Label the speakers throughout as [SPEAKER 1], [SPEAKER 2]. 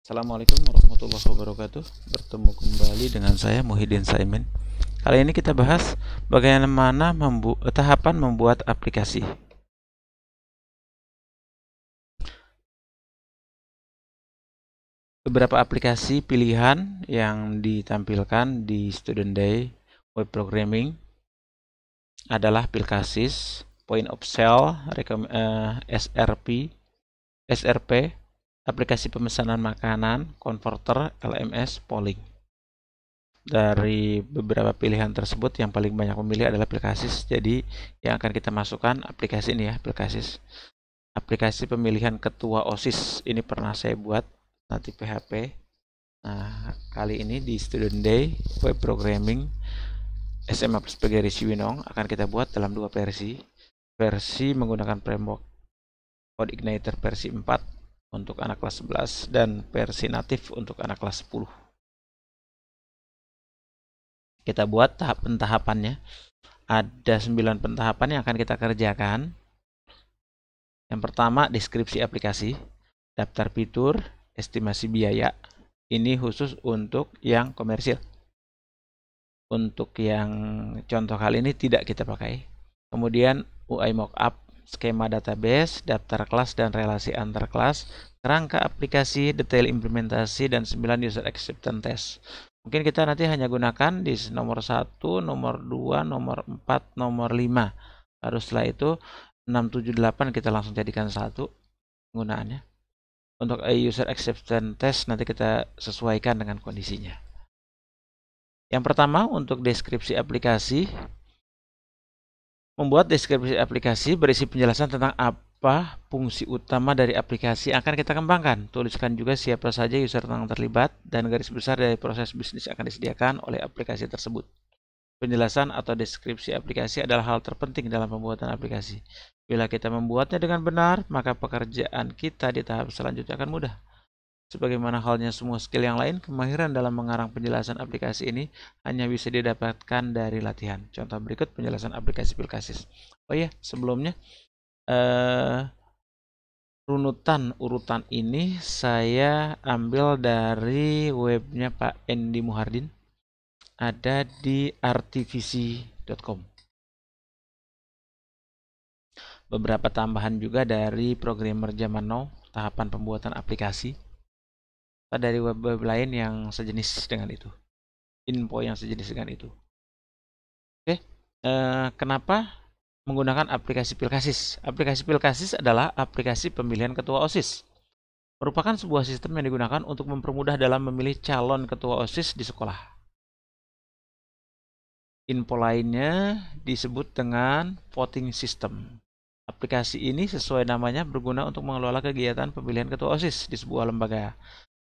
[SPEAKER 1] Assalamualaikum warahmatullahi wabarakatuh. Bertemu kembali dengan saya Muhyiddin Saimin. Kali ini kita bahas bagaimana tahapan membuat aplikasi. Beberapa aplikasi pilihan yang ditampilkan di Student Day Web Programming adalah Pilkasis, Point of Sale, SRP, aplikasi pemesanan makanan, Converter, LMS, Polling. Dari beberapa pilihan tersebut yang paling banyak memilih adalah Pilkasis. Jadi yang akan kita masukkan aplikasi ini ya, Pilkasis. Aplikasi pemilihan ketua OSIS ini pernah saya buat nanti PHP. Nah, kali ini di Student Day Web Programming SMA Plus PGRI Cibinong akan kita buat dalam dua versi. Versi menggunakan framework CodeIgniter versi 4 untuk anak kelas 11 dan versi natif untuk anak kelas 10. Kita buat tahap-tahapannya. Ada 9 pentahapan yang akan kita kerjakan. Yang pertama, deskripsi aplikasi, daftar fitur, estimasi biaya. Ini khusus untuk yang komersil. Untuk yang contoh kali ini tidak kita pakai. Kemudian UI mockup, skema database, daftar kelas dan relasi antar kelas, kerangka aplikasi, detail implementasi, dan 9 user acceptance test. Mungkin kita nanti hanya gunakan di nomor 1, nomor 2, nomor 4, nomor 5. Lalu setelah itu 6, 7, 8 kita langsung jadikan 1 penggunaannya. Untuk user acceptance test nanti kita sesuaikan dengan kondisinya. Yang pertama untuk deskripsi aplikasi. Membuat deskripsi aplikasi berisi penjelasan tentang apa fungsi utama dari aplikasi yang akan kita kembangkan. Tuliskan juga siapa saja user yang terlibat dan garis besar dari proses bisnis yang akan disediakan oleh aplikasi tersebut. Penjelasan atau deskripsi aplikasi adalah hal terpenting dalam pembuatan aplikasi. Bila kita membuatnya dengan benar, maka pekerjaan kita di tahap selanjutnya akan mudah. Sebagaimana halnya semua skill yang lain, kemahiran dalam mengarang penjelasan aplikasi ini hanya bisa didapatkan dari latihan. Contoh berikut penjelasan aplikasi Pilkasis. Oh ya, sebelumnya urutan ini saya ambil dari webnya Pak Endi Muhardin. Ada di artivisi.com. Beberapa tambahan juga dari programmer zaman now, tahapan pembuatan aplikasi. Dari web-web lain yang sejenis dengan itu. Info yang sejenis dengan itu. Oke, kenapa menggunakan aplikasi Pilkasis? Aplikasi Pilkasis adalah aplikasi pemilihan ketua OSIS. Merupakan sebuah sistem yang digunakan untuk mempermudah dalam memilih calon ketua OSIS di sekolah. Info lainnya disebut dengan voting system. Aplikasi ini sesuai namanya berguna untuk mengelola kegiatan pemilihan ketua OSIS di sebuah lembaga.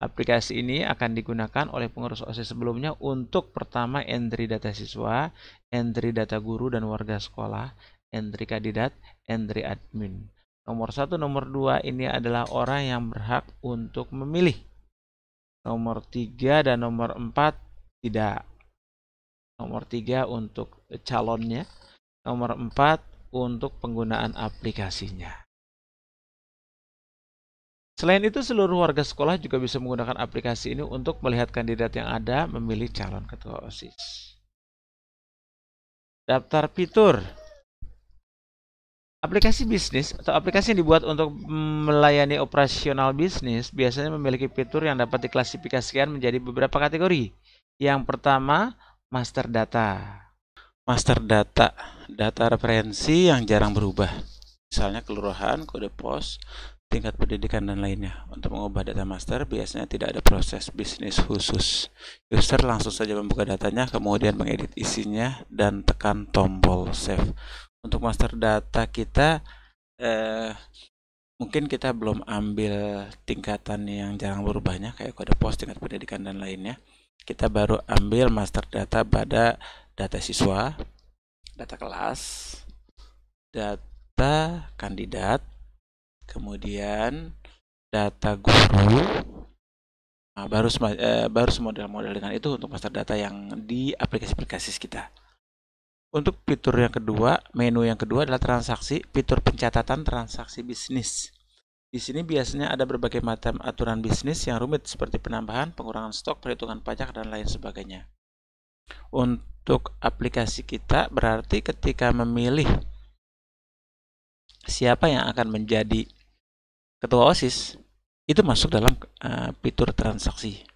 [SPEAKER 1] Aplikasi ini akan digunakan oleh pengurus OSIS sebelumnya untuk pertama entry data siswa, entry data guru dan warga sekolah, entry kandidat, entry admin. Nomor 1, nomor 2 ini adalah orang yang berhak untuk memilih. Nomor 3 dan nomor 4 tidak. Nomor 3 untuk calonnya, nomor 4 untuk penggunaan aplikasinya. Selain itu, seluruh warga sekolah juga bisa menggunakan aplikasi ini untuk melihat kandidat yang ada memilih calon ketua OSIS. Daftar fitur. Aplikasi bisnis atau aplikasi yang dibuat untuk melayani operasional bisnis biasanya memiliki fitur yang dapat diklasifikasikan menjadi beberapa kategori. Yang pertama, master data. Master data, data referensi yang jarang berubah. Misalnya kelurahan, kode pos, tingkat pendidikan dan lainnya. Untuk mengubah data master biasanya tidak ada proses bisnis khusus. User langsung saja membuka datanya, kemudian mengedit isinya dan tekan tombol save. Untuk master data kita mungkin kita belum ambil tingkatan yang jarang berubahnya kayak kode pos, tingkat pendidikan dan lainnya. Kita baru ambil master data pada data siswa, data kelas, data kandidat, kemudian data guru. Nah, baru semodel-model dengan itu untuk master data yang di aplikasi kita. Untuk fitur yang kedua, menu yang kedua adalah transaksi, fitur pencatatan transaksi bisnis. Di sini biasanya ada berbagai macam aturan bisnis yang rumit seperti penambahan, pengurangan stok, perhitungan pajak, dan lain sebagainya. Untuk aplikasi kita berarti ketika memilih siapa yang akan menjadi ketua OSIS, itu masuk dalam fitur transaksi.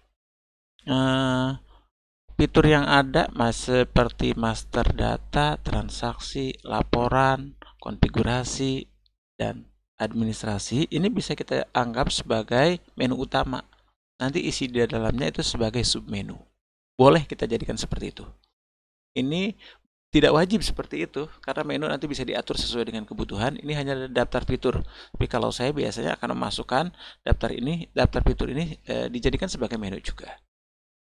[SPEAKER 1] Fitur yang ada seperti master data, transaksi, laporan, konfigurasi, dan administrasi, ini bisa kita anggap sebagai menu utama. Nanti isi di dalamnya itu sebagai submenu. Boleh kita jadikan seperti itu. Ini tidak wajib seperti itu, karena menu nanti bisa diatur sesuai dengan kebutuhan. Ini hanya daftar fitur. Tapi kalau saya biasanya akan memasukkan daftar fitur ini dijadikan sebagai menu juga.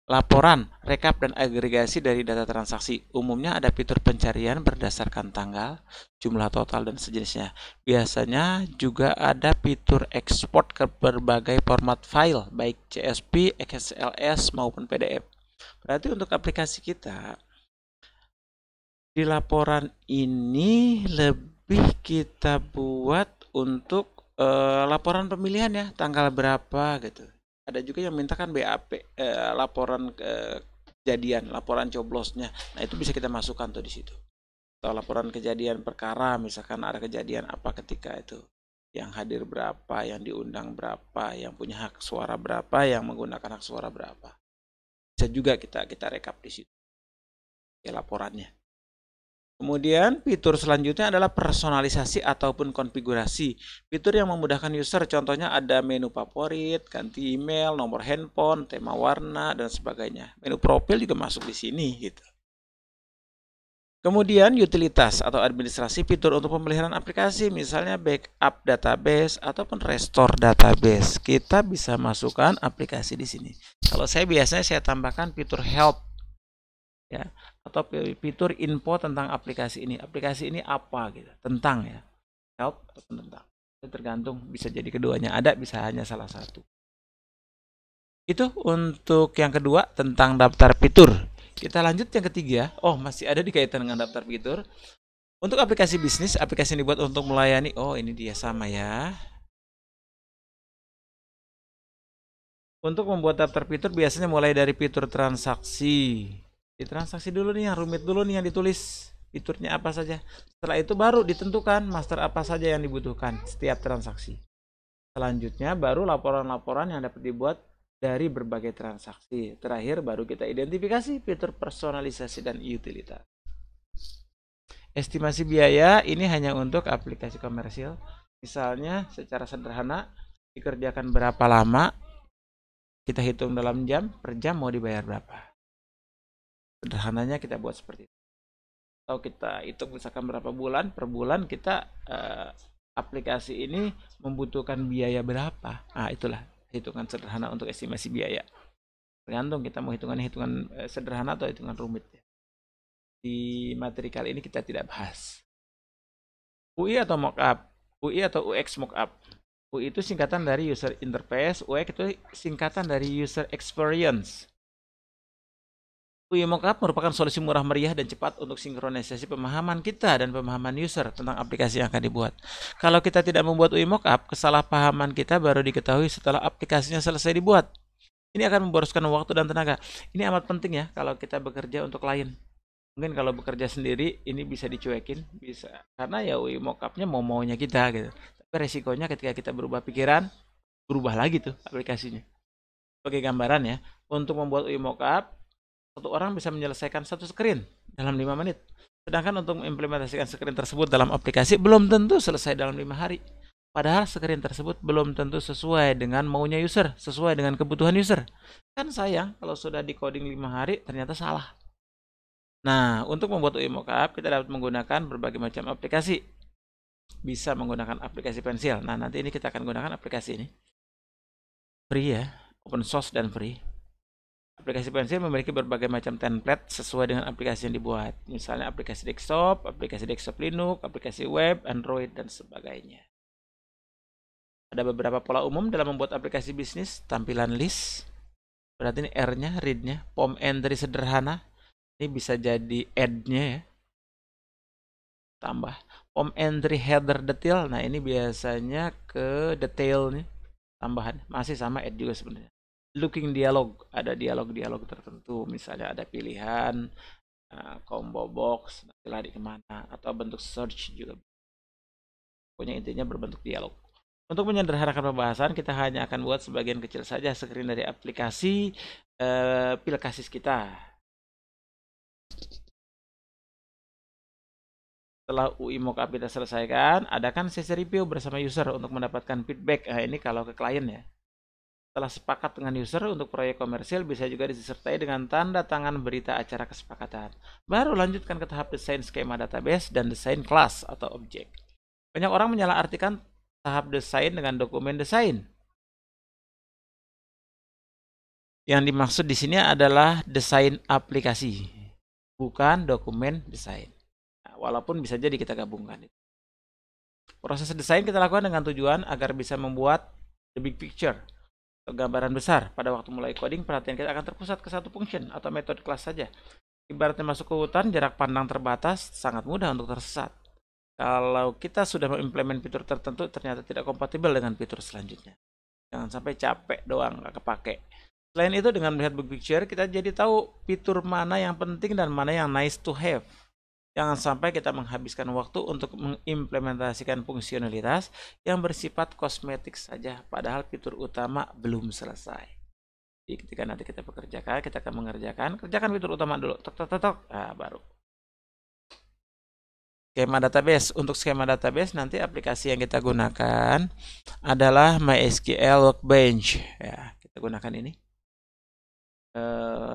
[SPEAKER 1] Laporan, rekap, dan agregasi dari data transaksi. Umumnya ada fitur pencarian berdasarkan tanggal, jumlah total, dan sejenisnya. Biasanya juga ada fitur ekspor ke berbagai format file, baik CSV, XLS, maupun PDF. Berarti untuk aplikasi kita, di laporan ini lebih kita buat untuk laporan pemilihan ya, tanggal berapa gitu. Ada juga yang mintakan BAP, laporan kejadian, laporan coblosnya. Nah, itu bisa kita masukkan tuh di situ. Atau laporan kejadian perkara, misalkan ada kejadian apa ketika itu. Yang hadir berapa, yang diundang berapa, yang punya hak suara berapa, yang menggunakan hak suara berapa. Bisa juga kita rekap di situ. Ya, laporannya. Kemudian fitur selanjutnya adalah personalisasi ataupun konfigurasi. Fitur yang memudahkan user, contohnya ada menu favorit, ganti email, nomor handphone, tema warna, dan sebagainya. Menu profil juga masuk di sini gitu. Kemudian utilitas atau administrasi, fitur untuk pemeliharaan aplikasi, misalnya backup database ataupun restore database. Kita bisa masukkan aplikasi di sini. Kalau saya biasanya saya tambahkan fitur help ya, atau fitur info tentang aplikasi ini. Aplikasi ini apa gitu, tentang ya, help ataupun tentang. Itu tergantung, bisa jadi keduanya ada, bisa hanya salah satu. Itu untuk yang kedua tentang daftar fitur. Kita lanjut yang ketiga. Oh, masih ada dikaitan dengan daftar fitur. Untuk aplikasi bisnis, aplikasi yang dibuat untuk melayani. Oh, ini dia sama ya. Untuk membuat daftar fitur biasanya mulai dari fitur transaksi. Di transaksi dulu nih, yang rumit dulu nih yang ditulis. Fiturnya apa saja. Setelah itu baru ditentukan master apa saja yang dibutuhkan setiap transaksi. Selanjutnya baru laporan-laporan yang dapat dibuat dari berbagai transaksi. Terakhir baru kita identifikasi fitur personalisasi dan utilitas. Estimasi biaya ini hanya untuk aplikasi komersil. Misalnya secara sederhana dikerjakan berapa lama, kita hitung dalam jam, per jam mau dibayar berapa. Sederhananya kita buat seperti itu. Atau kita hitung misalkan berapa bulan, per bulan kita aplikasi ini membutuhkan biaya berapa. Nah, itulah hitungan sederhana untuk estimasi biaya. Tergantung kita mau hitungan sederhana atau hitungan rumit. Di materi kali ini kita tidak bahas. UI atau mockup, UI atau UX mockup. UI itu singkatan dari user interface, UX itu singkatan dari user experience. UI mockup merupakan solusi murah meriah dan cepat untuk sinkronisasi pemahaman kita dan pemahaman user tentang aplikasi yang akan dibuat. Kalau kita tidak membuat UI mockup, kesalahpahaman kita baru diketahui setelah aplikasinya selesai dibuat. Ini akan memboroskan waktu dan tenaga. Ini amat penting ya kalau kita bekerja untuk klien. Mungkin kalau bekerja sendiri ini bisa dicuekin, bisa. Karena ya UI mockupnya mau-maunya kita gitu. Tapi resikonya ketika kita berubah pikiran, berubah lagi tuh aplikasinya. Sebagai gambaran ya, untuk membuat UI mockup, satu orang bisa menyelesaikan satu screen dalam 5 menit. Sedangkan untuk mengimplementasikan screen tersebut dalam aplikasi belum tentu selesai dalam 5 hari. Padahal screen tersebut belum tentu sesuai dengan maunya user, sesuai dengan kebutuhan user. Kan sayang kalau sudah di coding 5 hari ternyata salah. Nah, untuk membuat UI mockup kita dapat menggunakan berbagai macam aplikasi. Bisa menggunakan aplikasi pensil. Nah, nanti ini kita akan gunakan aplikasi ini. Free ya, open source dan free. Aplikasi pensil memiliki berbagai macam template sesuai dengan aplikasi yang dibuat. Misalnya aplikasi desktop Linux, aplikasi web, Android, dan sebagainya. Ada beberapa pola umum dalam membuat aplikasi bisnis. Tampilan list, berarti ini R-nya, read-nya, form entry sederhana. Ini bisa jadi add-nya ya. tambah. Form entry header detail, nah ini biasanya ke detail nih, tambahan. Masih sama add juga sebenarnya. Looking dialog, ada dialog-dialog tertentu, misalnya ada pilihan, combo box, nanti lari kemana, atau bentuk search juga. Pokoknya intinya berbentuk dialog. Untuk menyederhanakan pembahasan, kita hanya akan buat sebagian kecil saja screen dari aplikasi Pilkasis kita. Setelah UI mockup kita selesaikan, adakan sesi review bersama user untuk mendapatkan feedback. Nah, ini kalau ke klien ya. Setelah sepakat dengan user untuk proyek komersil, bisa juga disertai dengan tanda tangan berita acara kesepakatan. Baru lanjutkan ke tahap desain skema database dan desain kelas atau objek. Banyak orang menyalahartikan tahap desain dengan dokumen desain. Yang dimaksud di sini adalah desain aplikasi, bukan dokumen desain. Nah, walaupun bisa jadi kita gabungkan. Proses desain kita lakukan dengan tujuan agar bisa membuat the big picture, atau gambaran besar. Pada waktu mulai coding, perhatian kita akan terpusat ke satu function atau metode kelas saja. Ibaratnya masuk ke hutan, jarak pandang terbatas, sangat mudah untuk tersesat. Kalau kita sudah mengimplement fitur tertentu, ternyata tidak kompatibel dengan fitur selanjutnya. Jangan sampai capek doang, nggak kepake. Selain itu, dengan melihat big picture, kita jadi tahu fitur mana yang penting dan mana yang nice to have. Jangan sampai kita menghabiskan waktu untuk mengimplementasikan fungsionalitas yang bersifat kosmetik saja, padahal fitur utama belum selesai. Jadi ketika nanti kita bekerjakan, kita akan kerjakan fitur utama dulu, nah, baru. Skema database. Untuk skema database nanti aplikasi yang kita gunakan adalah MySQL Workbench. Ya, kita gunakan ini.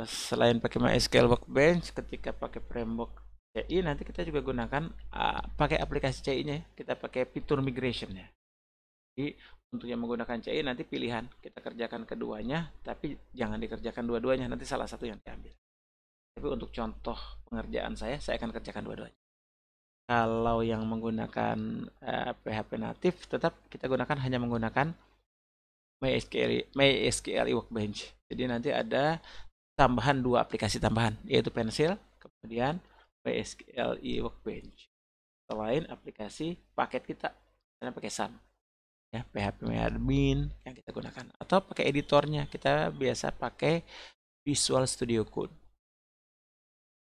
[SPEAKER 1] Selain pakai MySQL Workbench, ketika pakai framework CI nanti kita juga gunakan pakai aplikasi CI-nya. Kita pakai fitur migration ya. Jadi untuk yang menggunakan CI nanti pilihan kita kerjakan keduanya, tapi jangan dikerjakan dua-duanya, nanti salah satu yang diambil. Tapi untuk contoh pengerjaan saya akan kerjakan dua-duanya. Kalau yang menggunakan PHP natif, tetap kita gunakan hanya menggunakan MySQL Workbench. Jadi nanti ada tambahan dua aplikasi tambahan, yaitu Pencil, kemudian MySQL Workbench. Selain aplikasi paket kita, karena pakai SAM, ya PHP admin yang kita gunakan, atau pakai editornya, kita biasa pakai Visual Studio Code.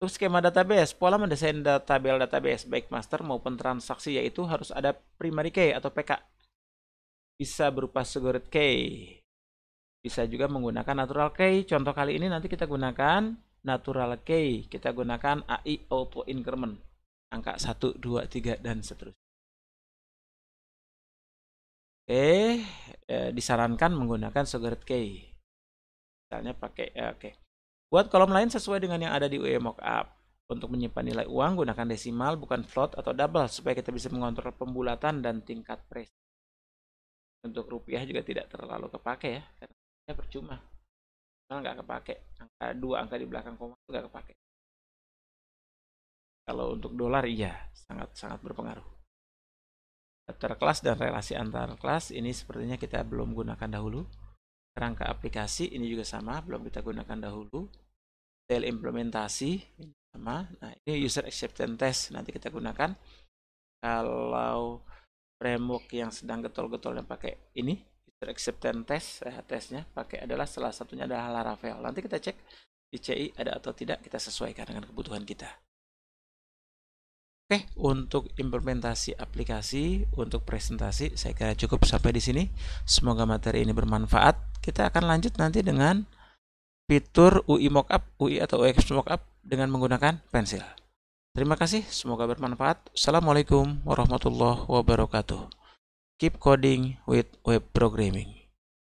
[SPEAKER 1] Untuk skema database, pola mendesain tabel database baik master maupun transaksi yaitu harus ada primary key atau PK. Bisa berupa secret key. Bisa juga menggunakan natural key. Contoh kali ini nanti kita gunakan natural key. Kita gunakan AI auto increment. Angka 1, 2, 3 dan seterusnya. Oke, disarankan menggunakan secret key. Misalnya pakai oke. Buat kolom lain sesuai dengan yang ada di UE Mockup. Untuk menyimpan nilai uang, gunakan desimal bukan float atau double supaya kita bisa mengontrol pembulatan dan tingkat presisi. Untuk rupiah juga tidak terlalu kepake ya, karena percuma. Karena nggak kepake. Angka 2 angka di belakang koma itu nggak kepake. Kalau untuk dolar iya, sangat berpengaruh. Daftar kelas dan relasi antar kelas ini sepertinya kita belum gunakan dahulu. Kerangka aplikasi ini juga sama, belum kita gunakan dahulu. Detail implementasi ini sama. Nah, ini user acceptance test nanti kita gunakan. Kalau framework yang sedang getol-getol yang pakai ini user acceptance test, tesnya pakai adalah salah satunya adalah Laravel. Nanti kita cek di CI ada atau tidak, kita sesuaikan dengan kebutuhan kita. Oke, untuk implementasi aplikasi, untuk presentasi saya kira cukup sampai di sini. Semoga materi ini bermanfaat. Kita akan lanjut nanti dengan fitur UI Mockup, UI atau UX Mockup dengan menggunakan Pencil. Terima kasih, semoga bermanfaat. Assalamualaikum warahmatullahi wabarakatuh. Keep coding with web programming.